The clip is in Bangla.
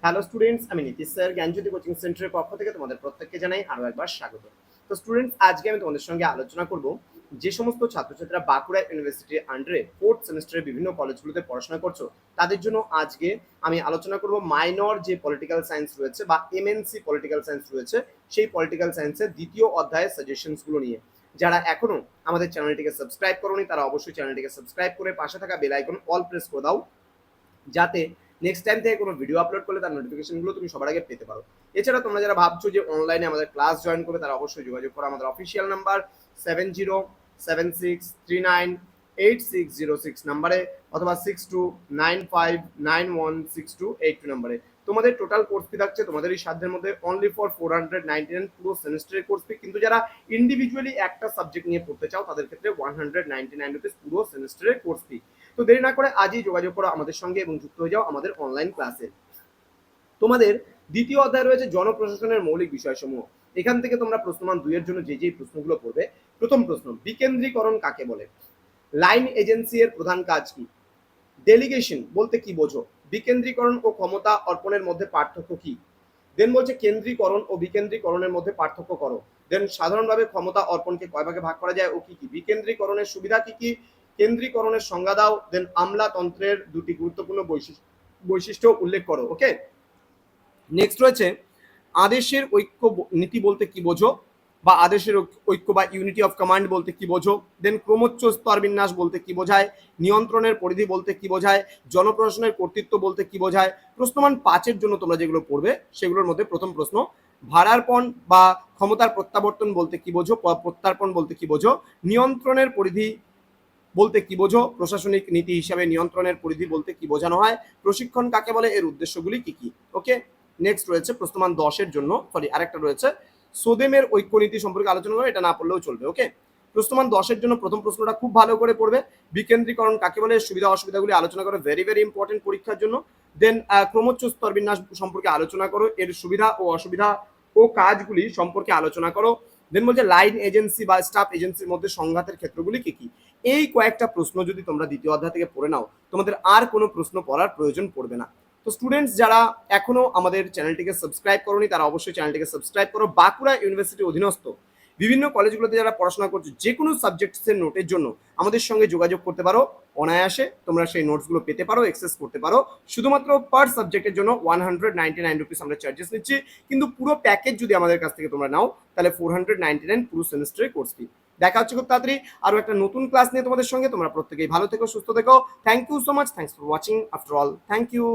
হ্যালো স্টুডেন্টস, আমি নীতিশ স্যার জ্ঞানজ্যোতি কোচিং সেন্টারের পক্ষ থেকে তোমাদের প্রত্যেককে জানাই আরও একবার স্বাগত। তো স্টুডেন্টস, আজকে আমি তোমাদের সঙ্গে আলোচনা করব যে সমস্ত ছাত্রছাত্রীরা বাঁকুড়া ইউনিভার্সিটির আন্ডারে 4th সেমিস্টারের বিভিন্ন কলেজগুলোতে পড়াশোনা করছো, তাদের জন্য আজকে আমি আলোচনা করব মাইনর যে পলিটিক্যাল সায়েন্স রয়েছে বা এমএনসি পলিটিক্যাল সায়েন্স রয়েছে, সেই পলিটিক্যাল সায়েন্সের দ্বিতীয় অধ্যায়ের সাজেশনসগুলো নিয়ে। যারা এখনো আমাদের চ্যানেলটিকে সাবস্ক্রাইব করোনি তারা অবশ্যই চ্যানেলটিকে সাবস্ক্রাইব করে পাশে থাকা বেল আইকন অল প্রেস করে দাও, যাতে নেক্সট টাইম থেকে কোনো ভিডিও আপলোড করলে তার নোটিফিকেশনগুলো তুমি সবার আগে পেতে পারো। এছাড়া তোমরা যারা ভাবছো যে অনলাইনে আমাদের ক্লাস জয়েন করবে, তারা অবশ্যই যোগাযোগ করো আমাদের অফিসিয়াল নাম্বার 7076398606 নাম্বারে অথবা 6295916282 নাম্বারে। তোমাদের টোটাল কোর্স ফি থাকছে তোমাদের এই সাধ্যের মধ্যে অনলি ফর 499 পুরো সেমিস্টারের কোর্স ফি, কিন্তু যারা ইন্ডিভিজুয়ালি একটা সাবজেক্ট নিয়ে পড়তে চাও তাদের ক্ষেত্রে 199 রুপিস পুরো সেমিস্টারের কোর্স ফি। তো দেরি না করে আজই যোগাযোগ করো আমাদের সঙ্গে এবং যুক্ত হয়ে যাও আমাদের অনলাইন ক্লাসে। তোমাদের দ্বিতীয় অধ্যায় রয়েছে জনপ্রশাসনের মৌলিক বিষয়সমূহ। এখান থেকে তোমরা প্রশ্নমান 2 এর জন্য যে প্রশ্নগুলো পড়বে। প্রথম প্রশ্ন, বিকেন্দ্রীকরণ কাকে বলে? লাইন এজেন্সি এর প্রধান কাজ কি? ডেলিগেশন বলতে কি বোঝো? বিকেন্দ্রীকরণ ও ক্ষমতা অর্পণের মধ্যে পার্থক্য কি? দেন বলছে কেন্দ্রীকরণ ও বিকেন্দ্রীকরণের মধ্যে পার্থক্য করো। দেন সাধারণভাবে ক্ষমতা অর্পণকে কয় ভাগে ভাগ করা যায় ও কি কি? বিকেন্দ্রীকরণের সুবিধা কি কি? কেন্দ্রীকরণের সংজ্ঞা দাও। দেন আমলাতন্ত্রের দুটি গুরুত্বপূর্ণ বৈশিষ্ট্য উল্লেখ করো। ওকে, নেক্সট রয়েছে আদেশের ঐক্য নীতি বলতে কি বোঝো, বা আদেশের ঐক্য বা ইউনিটি অফ কমান্ড বলতে কি বোঝো? দেন ক্রমোচ্চ স্তর বিন্যাস বলতে কি বোঝায়? নিয়ন্ত্রণের পরিধি বলতে কি বোঝায়? জনপ্রশাসনের কর্তৃত্ব বলতে কি বোঝায়? প্রশ্নমান 5-এর জন্য তোমরা যেগুলো পড়বে সেগুলোর মধ্যে প্রথম প্রশ্ন, ভাড়ার্পণ বা ক্ষমতার প্রত্যাবর্তন বলতে কি বোঝো? প্রত্যার্পণ বলতে কি বোঝো? নিয়ন্ত্রণের পরিধি বলতে কি বোঝো? প্রশাসনিক নীতি হিসাবে নিয়ন্ত্রণের পরিধি বলতে কি বোঝানো হয়? প্রশিক্ষণ কাকে বলে? এর উদ্দেশ্যগুলি কি কি? ওকে, নেক্সট রয়েছে প্রশ্নমান 10-এর জন্য, আরেকটা রয়েছে সোদেমের ঐক্যনীতি সম্পর্কে আলোচনা করে, এটা না পড়লেও চলবে। ওকে, প্রশ্নমান 10-এর জন্য প্রথম প্রশ্নটা খুব ভালো করে পড়বে। বিকেন্দ্রীকরণ কাকে বলে? সুবিধা অসুবিধাগুলি আলোচনা করে, ভেরি ভেরি ইম্পর্টেন্ট পরীক্ষার জন্য। দেন ক্রমোচ্চ স্তর বিন্যাস সম্পর্কে আলোচনা করো, এর সুবিধা ও অসুবিধা ও কাজগুলি সম্পর্কে আলোচনা করো। দেন বলছে লাইন এজেন্সি বা স্টাফ এজেন্সির মধ্যে সংঘাতের ক্ষেত্রগুলি কি কি? এই কয়েকটা প্রশ্ন যদি তোমরা দ্বিতীয় অধ্যায় থেকে পড়ে নাও, তোমাদের আর কোনো প্রশ্ন পড়ার প্রয়োজন পড়বে না। তো স্টুডেন্টস, যারা এখনো আমাদের চ্যানেলটিকে সাবস্ক্রাইব করোনি তারা অবশ্যই চ্যানেলটিকে সাবস্ক্রাইব করো। বাঁকুড়া ইউনিভার্সিটির অধীনস্থ বিভিন্ন কলেজগুলোতে যারা পড়াশোনা করছো, যে কোনো সাবজেক্টসের নোটের জন্য আমাদের সঙ্গে যোগাযোগ করতে পারো। অনায়াসে তোমরা সেই নোটসগুলো পেতে পারো, অ্যাক্সেস করতে পারো। শুধুমাত্র পার সাবজেক্টের জন্য 199 রুপিস আমরা চার্জেস নিচ্ছি, কিন্তু পুরো প্যাকেজ যদি আমাদের কাছ থেকে তোমরা নাও তাহলে 499 পুরো সেমিস্টারের কোর্স ফি। দেখা হচ্ছে খুব তাড়াতাড়ি আরো একটা নতুন ক্লাস নিয়ে তোমাদের সঙ্গে। তোমরা প্রত্যেকেই ভালো থেকো, সুস্থ থেকো। Thank you so much, thanks for watching after all, thank you.